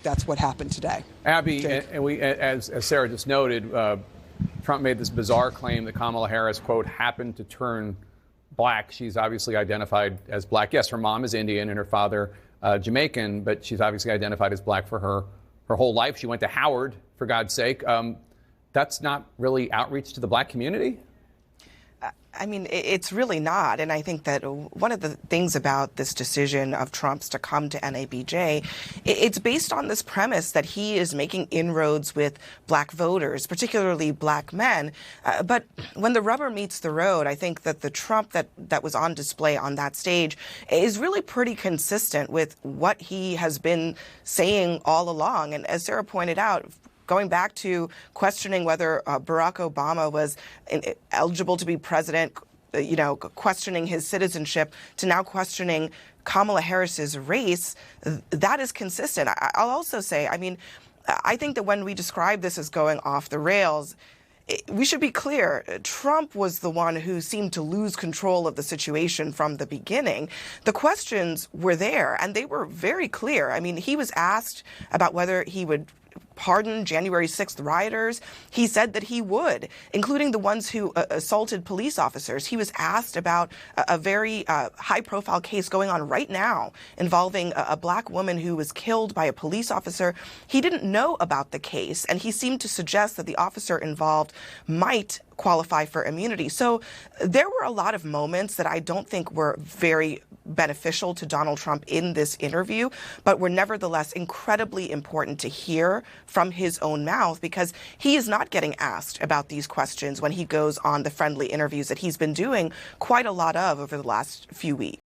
That's what happened today. Abby, and we, as Sarah just noted, Trump made this bizarre claim that Kamala Harris, quote, happened to turn black. She's obviously identified as black. Yes, her mom is Indian and her father Jamaican, but she's obviously identified as black for her whole life. She went to Howard, for God's sake. That's not really outreach to the black community? I mean, it's really not. And I think that one of the things about this decision of Trump's to come to NABJ, it's based on this premise that he is making inroads with black voters, particularly black men. But when the rubber meets the road, I think that the Trump that was on display on that stage is really pretty consistent with what he has been saying all along. And as Sarah pointed out, going back to questioning whether Barack Obama was eligible to be president, questioning his citizenship, to now questioning Kamala Harris's race, that is consistent. I'll also say, I think that when we describe this as going off the rails, we should be clear. Trump was the one who seemed to lose control of the situation from the beginning. The questions were there, and they were very clear. He was asked about whether he would pardon January 6th rioters. He said that he would, including the ones who assaulted police officers. He was asked about a very high-profile case going on right now involving a black woman who was killed by a police officer. He didn't know about the case, and he seemed to suggest that the officer involved might qualify for immunity. So there were a lot of moments that I don't think were very beneficial to Donald Trump in this interview, but were nevertheless incredibly important to hear from his own mouth, because he is not getting asked about these questions when he goes on the friendly interviews that he's been doing quite a lot of over the last few weeks.